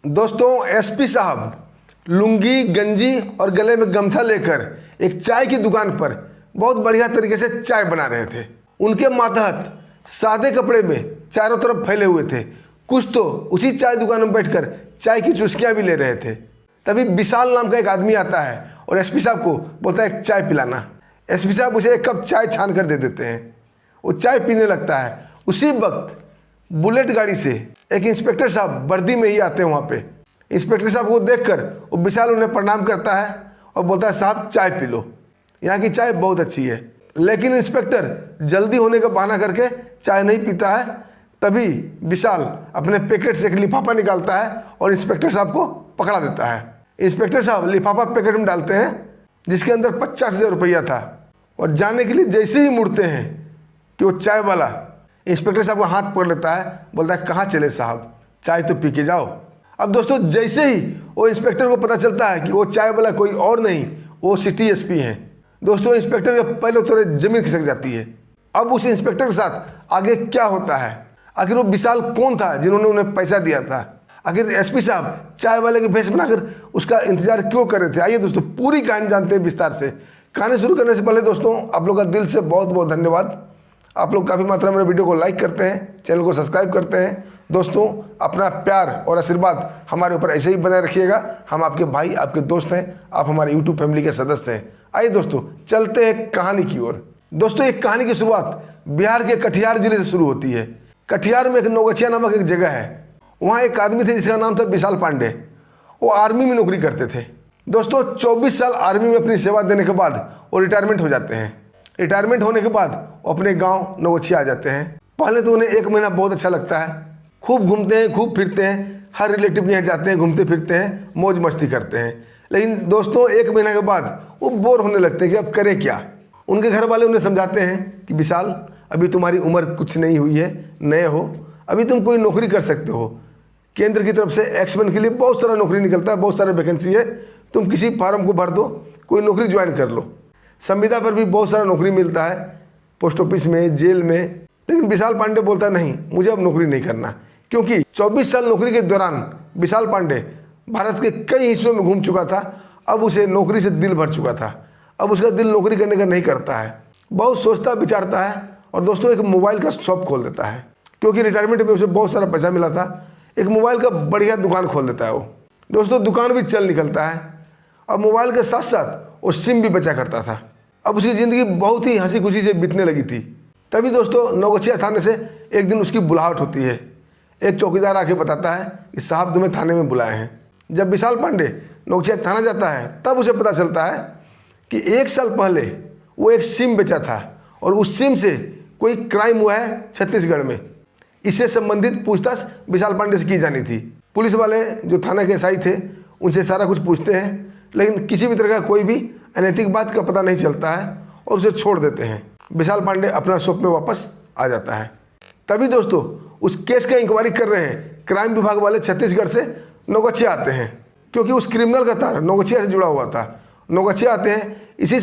दोस्तों एसपी साहब लुंगी गंजी और गले में गमछा लेकर एक चाय की दुकान पर बहुत बढ़िया तरीके से चाय बना रहे थे। उनके मातहत सादे कपड़े में चारों तरफ फैले हुए थे। कुछ तो उसी चाय दुकान में बैठकर चाय की चुस्कियाँ भी ले रहे थे। तभी विशाल नाम का एक आदमी आता है और एसपी साहब को बोलता है चाय पिलाना। एसपी साहब उसे एक कप चाय छान कर दे देते हैं। वो चाय पीने लगता है। उसी वक्त बुलेट गाड़ी से एक इंस्पेक्टर साहब वर्दी में ही आते हैं वहाँ पे। इंस्पेक्टर साहब को देखकर वो विशाल उन्हें प्रणाम करता है और बोलता है साहब चाय पी लो, यहाँ की चाय बहुत अच्छी है। लेकिन इंस्पेक्टर जल्दी होने का बहाना करके चाय नहीं पीता है। तभी विशाल अपने पैकेट से एक लिफाफा निकालता है और इंस्पेक्टर साहब को पकड़ा देता है। इंस्पेक्टर साहब लिफाफा पैकेट में डालते हैं जिसके अंदर 50,000 रुपया था और जाने के लिए जैसे ही मुड़ते हैं कि वो चाय वाला इंस्पेक्टर साहब का हाथ पकड़ लेता है, बोलता है कहाँ चले साहब, चाय तो पी के जाओ। अब दोस्तों जैसे ही वो इंस्पेक्टर को पता चलता है कि वो चाय वाला कोई और नहीं, वो सिटी एसपी हैं। दोस्तों इंस्पेक्टर के पहले थोड़े जमीन खिसक जाती है। अब उस इंस्पेक्टर के साथ आगे क्या होता है, आखिर वो विशाल कौन था जिन्होंने उन्हें पैसा दिया था, आखिर एसपी साहब चाय वाले के भेष बनाकर उसका इंतजार क्यों कर रहे थे। आइए दोस्तों पूरी कहानी जानते हैं विस्तार से। कहानी शुरू करने से पहले दोस्तों आप लोग का दिल से बहुत बहुत धन्यवाद। आप लोग काफ़ी मात्रा में वीडियो को लाइक करते हैं, चैनल को सब्सक्राइब करते हैं। दोस्तों अपना प्यार और आशीर्वाद हमारे ऊपर ऐसे ही बनाए रखिएगा। हम आपके भाई, आपके दोस्त हैं, आप हमारे यूट्यूब फैमिली के सदस्य हैं। आइए दोस्तों चलते हैं कहानी की ओर। दोस्तों एक कहानी की शुरुआत बिहार के कटिहार जिले से शुरू होती है। कटिहार में एक नौगछिया नामक एक जगह है। वहाँ एक आदमी थे जिसका नाम था विशाल पांडे। वो आर्मी में नौकरी करते थे। दोस्तों 24 साल आर्मी में अपनी सेवा देने के बाद वो रिटायरमेंट हो जाते हैं। रिटायरमेंट होने के बाद वो अपने गांव नौगछिया आ जाते हैं। पहले तो उन्हें 1 महीना बहुत अच्छा लगता है, खूब घूमते हैं, खूब फिरते हैं, हर रिलेटिव के यहाँ जाते हैं, घूमते फिरते हैं, मौज मस्ती करते हैं। लेकिन दोस्तों 1 महीना के बाद वो बोर होने लगते हैं कि अब करें क्या। उनके घर वाले उन्हें समझाते हैं कि विशाल अभी तुम्हारी उम्र कुछ नहीं हुई है, नए हो, अभी तुम कोई नौकरी कर सकते हो। केंद्र की तरफ से एक्समैन के लिए बहुत सारा नौकरी निकलता है, बहुत सारा वैकेंसी है, तुम किसी फार्म को भर दो, कोई नौकरी ज्वाइन कर लो। संविदा पर भी बहुत सारा नौकरी मिलता है, पोस्ट ऑफिस में, जेल में। लेकिन विशाल पांडे बोलता नहीं, मुझे अब नौकरी नहीं करना, क्योंकि 24 साल नौकरी के दौरान विशाल पांडे भारत के कई हिस्सों में घूम चुका था। अब उसे नौकरी से दिल भर चुका था। अब उसका दिल नौकरी करने का नहीं करता है। बहुत सोचता विचारता है और दोस्तों एक मोबाइल का शॉप खोल देता है, क्योंकि रिटायरमेंट में उसे बहुत सारा पैसा मिला था। एक मोबाइल का बढ़िया दुकान खोल देता है वो। दोस्तों दुकान भी चल निकलता है। अब मोबाइल के साथ साथ वो सिम भी बचा करता था। अब उसकी ज़िंदगी बहुत ही हंसी खुशी से बीतने लगी थी। तभी दोस्तों नौगछिया थाने से एक दिन उसकी बुलाहट होती है। एक चौकीदार आके बताता है कि साहब तुम्हें थाने में बुलाए हैं। जब विशाल पांडे नौगछिया थाना जाता है तब उसे पता चलता है कि 1 साल पहले वो एक सिम बेचा था और उस सिम से कोई क्राइम हुआ है छत्तीसगढ़ में। इससे संबंधित पूछताछ विशाल पांडे से की जानी थी। पुलिस वाले जो थाना के एसआई थे उनसे सारा कुछ पूछते हैं, लेकिन किसी भी तरह का कोई भी अनैतिक बात का पता नहीं चलता है और उसे छोड़ देते हैं। विशाल पांडे अपना शॉप में वापस आ जाता है। तभी दोस्तों उस केस का इंक्वायरी कर रहे हैं क्राइम विभाग वाले छत्तीसगढ़ से नौगछिया आते हैं, क्योंकि उस क्रिमिनल का तार नौगछिया से जुड़ा हुआ था। नौगछिया आते हैं। इसी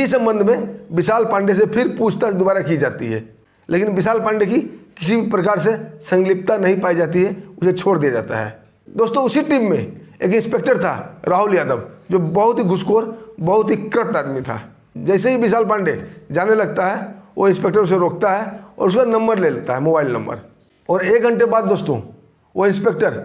संबंध में विशाल पांडे से फिर पूछताछ दोबारा की जाती है, लेकिन विशाल पांडे की किसी भी प्रकार से संलिप्तता नहीं पाई जाती है, उसे छोड़ दिया जाता है। दोस्तों उसी टीम में एक इंस्पेक्टर था राहुल यादव, जो बहुत ही घुसखोर, बहुत ही करप्ट आदमी था। जैसे ही विशाल पांडे जाने लगता है वो इंस्पेक्टर उसे रोकता है और उसका नंबर ले लेता है, मोबाइल नंबर। और 1 घंटे बाद दोस्तों वो इंस्पेक्टर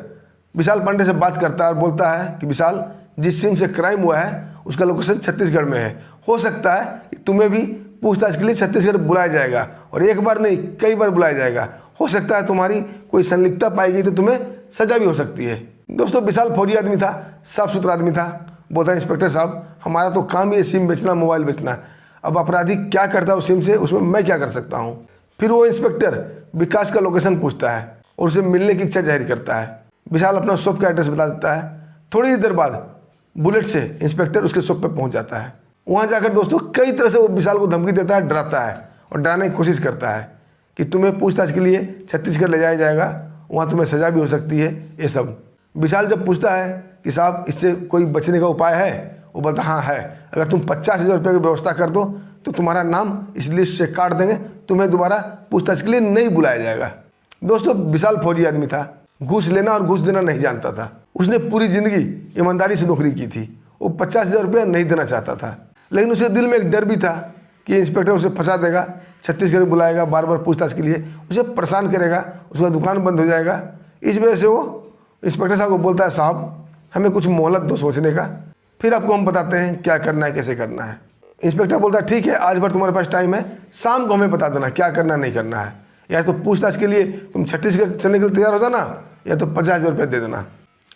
विशाल पांडे से बात करता है और बोलता है कि विशाल जिस सिम से क्राइम हुआ है उसका लोकेशन छत्तीसगढ़ में है। हो सकता है कि तुम्हें भी पूछताछ के लिए छत्तीसगढ़ बुलाया जाएगा, और एक बार नहीं कई बार बुलाया जाएगा। हो सकता है तुम्हारी कोई संलिप्तता पाई गई तो तुम्हें सजा भी हो सकती है। दोस्तों विशाल फौजी आदमी था, साफ सुथरा आदमी था। बोलता है इंस्पेक्टर साहब हमारा तो काम ही है सिम बेचना, मोबाइल बेचना। अब अपराधी क्या करता है उस सिम से, उसमें मैं क्या कर सकता हूँ। फिर वो इंस्पेक्टर विकास का लोकेशन पूछता है और उसे मिलने की इच्छा जाहिर करता है। विशाल अपना शॉप का एड्रेस बता देता है। थोड़ी ही देर बाद बुलेट से इंस्पेक्टर उसके शॉप पर पहुँच जाता है। वहाँ जाकर दोस्तों कई तरह से वो विशाल को धमकी देता है, डराता है और डराने की कोशिश करता है कि तुम्हें पूछताछ के लिए छत्तीसगढ़ ले जाया जाएगा, वहाँ तुम्हें सजा भी हो सकती है। ये सब विशाल जब पूछता है कि साहब इससे कोई बचने का उपाय है, वो बोलता हाँ है, अगर तुम 50,000 रुपये की व्यवस्था कर दो तो तुम्हारा नाम इस लिस्ट से काट देंगे, तुम्हें दोबारा पूछताछ के लिए नहीं बुलाया जाएगा। दोस्तों विशाल फौजी आदमी था। घूस लेना और घूस देना नहीं जानता था। उसने पूरी ज़िंदगी ईमानदारी से नौकरी की थी। वो 50,000 रुपया नहीं देना चाहता था, लेकिन उसके दिल में एक डर भी था कि इंस्पेक्टर उसे फंसा देगा, छत्तीसगढ़ बुलाएगा, बार बार पूछताछ के लिए उसे परेशान करेगा, उसका दुकान बंद हो जाएगा। इस वजह से वो इंस्पेक्टर साहब को बोलता है, साहब हमें कुछ मोहलत दो सोचने का, फिर आपको हम बताते हैं क्या करना है, कैसे करना है। इंस्पेक्टर बोलता है, ठीक है, आज भर तुम्हारे पास टाइम है, शाम को हमें बता देना क्या करना नहीं करना है। या तो पूछताछ के लिए तुम छत्तीसगढ़ चलने के लिए तैयार हो जाना, या तो 50,000 रुपये दे देना।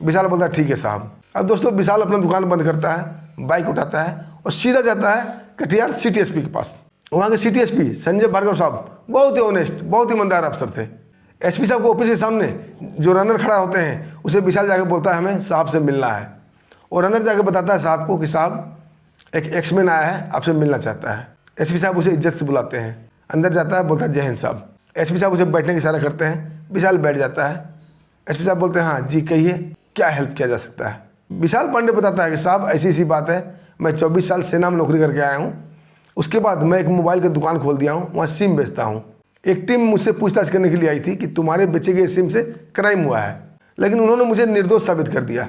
विशाल बोलता है, ठीक है साहब। अब दोस्तों विशाल अपना दुकान बंद करता है, बाइक उठाता है और सीधा जाता है कटिहार सिटी एसपी के पास। वहाँ के सिटी एसपी संजय भार्गव साहब बहुत ही ऑनेस्ट, बहुत ही ईमानदार अफसर थे। एसपी साहब को ऑफिस के सामने जो रनर खड़ा होते हैं उसे विशाल जाकर बोलता है, हमें साहब से मिलना है। और रनर जाकर बताता है साहब को कि साहब एक एक्समैन आया है, आपसे मिलना चाहता है। एसपी साहब उसे इज्जत से बुलाते हैं, अंदर जाता है, बोलता है, जय हिंद साहब। एसपी साहब उसे बैठने की इशारा करते हैं, विशाल बैठ जाता है। एसपी साहब बोलते हैं, हाँ जी कहिए, क्या हेल्प किया जा सकता है। विशाल पांडे बताता है कि साहब ऐसी ऐसी बात है, मैं 24 साल सेना में नौकरी करके आया हूँ, उसके बाद मैं एक मोबाइल की दुकान खोल दिया हूँ, वहाँ सिम बेचता हूँ। एक टीम मुझसे पूछताछ करने के लिए आई थी कि तुम्हारे बेचे गए सिम से क्राइम हुआ है, लेकिन उन्होंने मुझे निर्दोष साबित कर दिया।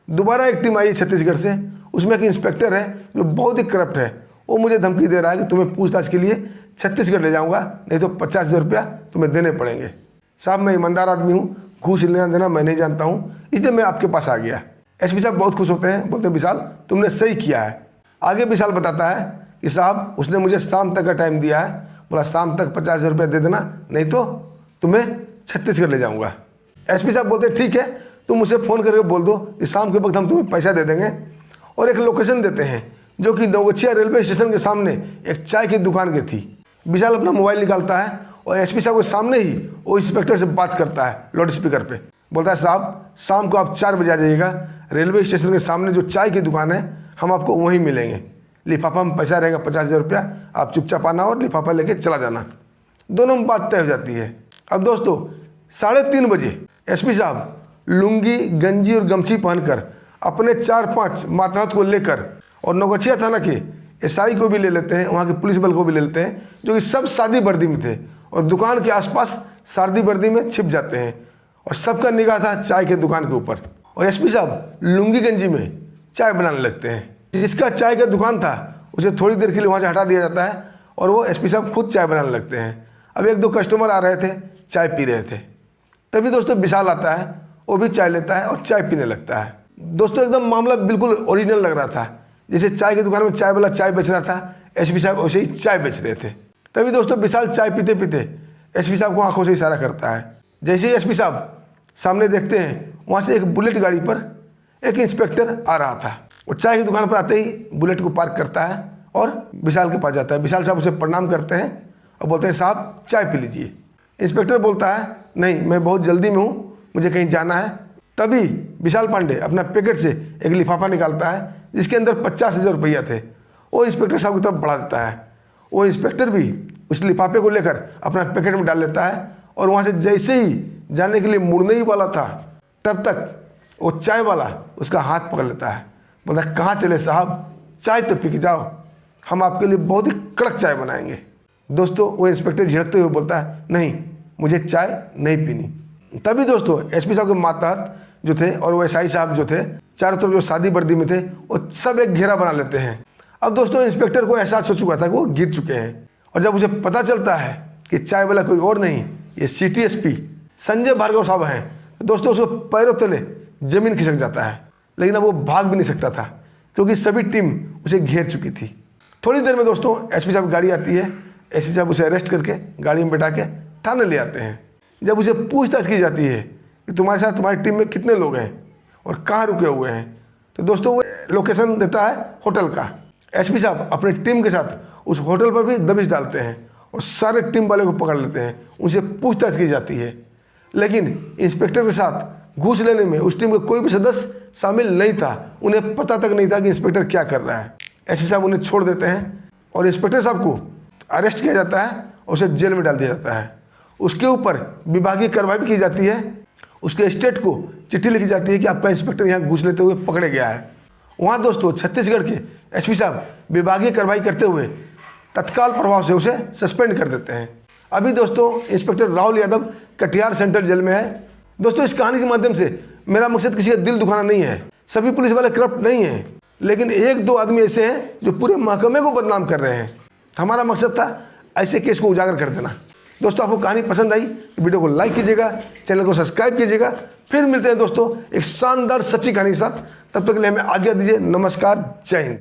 दोबारा एक टीम आई छत्तीसगढ़ से, उसमें एक इंस्पेक्टर है जो बहुत ही करप्ट है, वो मुझे धमकी दे रहा है कि तुम्हें पूछताछ के लिए छत्तीसगढ़ ले जाऊंगा, नहीं तो 50,000 रुपया तुम्हें देने पड़ेंगे। साहब मैं ईमानदार आदमी हूँ, घूस लेना देना मैं नहीं जानता हूँ, इसलिए मैं आपके पास आ गया। एसपी साहब बहुत खुश होते हैं, बोलते हैं, विशाल तुमने सही किया है। आगे विशाल बताता है कि साहब उसने मुझे शाम तक का टाइम दिया है, बोला शाम तक 50,000 रुपया दे देना, नहीं तो तुम्हें छत्तीसगढ़ ले जाऊँगा। एसपी साहब बोलते हैं, ठीक है, तुम मुझे फ़ोन करके बोल दो कि शाम के वक्त हम तुम्हें पैसा दे देंगे। और एक लोकेशन देते हैं जो कि नवगछिया रेलवे स्टेशन के सामने एक चाय की दुकान की थी। विशाल अपना मोबाइल निकालता है और एसपी साहब के सामने ही वो इंस्पेक्टर से बात करता है लाउड स्पीकर पे। बोलता है, साहब शाम को आप 4 बजे आ जाइएगा, रेलवे स्टेशन के सामने जो चाय की दुकान है हम आपको वहीं मिलेंगे। लिफाफा में पैसा रहेगा 50,000 रुपया, आप चुपचाप आना और लिफाफा लेके चला जाना। दोनों में बात तय हो जाती है। अब दोस्तों 3:30 बजे एसपी साहब लुंगी गंजी और गमछी पहनकर अपने 4-5 मातहत को लेकर और नवगछिया थाना के एसआई को भी ले लेते हैं, वहाँ के पुलिस बल को भी ले लेते हैं, जो कि सब सादी वर्दी में थे और दुकान के आसपास सादी वर्दी में छिप जाते हैं। और सबका निगाह था चाय के दुकान के ऊपर। और एसपी साहब लुंगी गंजी में चाय बनाने लगते हैं। जिसका चाय का दुकान था उसे थोड़ी देर के लिए वहाँ से हटा दिया जाता है और वो एसपी साहब खुद चाय बनाने लगते हैं। अब 1-2 कस्टमर आ रहे थे, चाय पी रहे थे। तभी दोस्तों विशाल आता है, वो भी चाय लेता है और चाय पीने लगता है। दोस्तों एकदम मामला बिल्कुल ओरिजिनल लग रहा था, जैसे चाय की दुकान में चाय वाला चाय बेच रहा था, एसपी साहब वैसे ही चाय बेच रहे थे। तभी दोस्तों विशाल चाय पीते पीते एसपी साहब को आंखों से इशारा करता है। जैसे ही एसपी साहब सामने देखते हैं, वहाँ से एक बुलेट गाड़ी पर एक इंस्पेक्टर आ रहा था। वो चाय की दुकान पर आते ही बुलेट को पार्क करता है और विशाल के पास जाता है। विशाल साहब उसे प्रणाम करते हैं और बोलते हैं, साहब चाय पी लीजिए। इंस्पेक्टर बोलता है, नहीं मैं बहुत जल्दी में हूँ, मुझे कहीं जाना है। तभी विशाल पांडे अपना पैकेट से एक लिफाफा निकालता है जिसके अंदर 50,000 रुपया थे। वो इंस्पेक्टर साहब की तरफ बढ़ा देता है। वो इंस्पेक्टर भी उस लिफाफे को लेकर अपना पैकेट में डाल लेता है और वहाँ से जैसे ही जाने के लिए मुड़ने ही वाला था, तब तक वो चाय वाला उसका हाथ पकड़ लेता है। बोलता है, कहाँ चले साहब, चाय तो पी के जाओ, हम आपके लिए बहुत ही कड़क चाय बनाएंगे। दोस्तों वो इंस्पेक्टर झिड़कते हुए बोलता है, नहीं मुझे चाय नहीं पीनी। तभी दोस्तों एसपी साहब के मातहत जो थे और वो एसआई साहब जो थे, चारों तरफ जो सादी वर्दी में थे, वो सब एक घेरा बना लेते हैं। अब दोस्तों इंस्पेक्टर को एहसास हो चुका था कि वो गिर चुके हैं और जब उसे पता चलता है कि चाय वाला कोई और नहीं, ये सिटी एसपी संजय भार्गव साहब हैं, तो दोस्तों उसको पैरों तले जमीन खिसक जाता है। लेकिन अब वो भाग भी नहीं सकता था क्योंकि सभी टीम उसे घेर चुकी थी। थोड़ी देर में दोस्तों एसपी साहब की गाड़ी आती है। एसपी साहब उसे अरेस्ट करके गाड़ी में बैठा के थाने ले आते हैं। जब उसे पूछताछ की जाती है कि तुम्हारे साथ तुम्हारी टीम में कितने लोग हैं और कहाँ रुके हुए हैं, तो दोस्तों वो लोकेशन देता है होटल का। एसपी साहब अपनी टीम के साथ उस होटल पर भी दबिश डालते हैं और सारे टीम वाले को पकड़ लेते हैं। उनसे पूछताछ की जाती है, लेकिन इंस्पेक्टर के साथ घूस लेने में उस टीम का कोई भी सदस्य शामिल नहीं था। उन्हें पता तक नहीं था कि इंस्पेक्टर क्या कर रहा है। एसपी साहब उन्हें छोड़ देते हैं और इंस्पेक्टर साहब को अरेस्ट किया जाता है और उसे जेल में डाल दिया जाता है। उसके ऊपर विभागीय कार्रवाई भी की जाती है। उसके स्टेट को चिट्ठी लिखी जाती है कि आपका इंस्पेक्टर यहाँ घूस लेते हुए पकड़े गया है। वहाँ दोस्तों छत्तीसगढ़ के एसपी साहब विभागीय कार्रवाई करते हुए तत्काल प्रभाव से उसे सस्पेंड कर देते हैं। अभी दोस्तों inspector Rahul Yadav Katihar central jail में है दोस्तों, इस कहानी के माध्यम से मेरा मकसद किसी का दिल दुखाना नहीं है। सभी पुलिस वाले करप्ट नहीं हैं, लेकिन एक दो आदमी ऐसे हैं जो पूरे महकमे को बदनाम कर रहे हैं। हमारा मकसद था ऐसे केस को उजागर कर देना। दोस्तों, आपको कहानी पसंद आई, वीडियो को लाइक कीजिएगा, चैनल को सब्सक्राइब कीजिएगा। फिर मिलते हैं दोस्तों एक शानदार सच्ची कहानी के साथ। तब तक के लिए हमें आज्ञा दीजिए। नमस्कार, जय हिंद।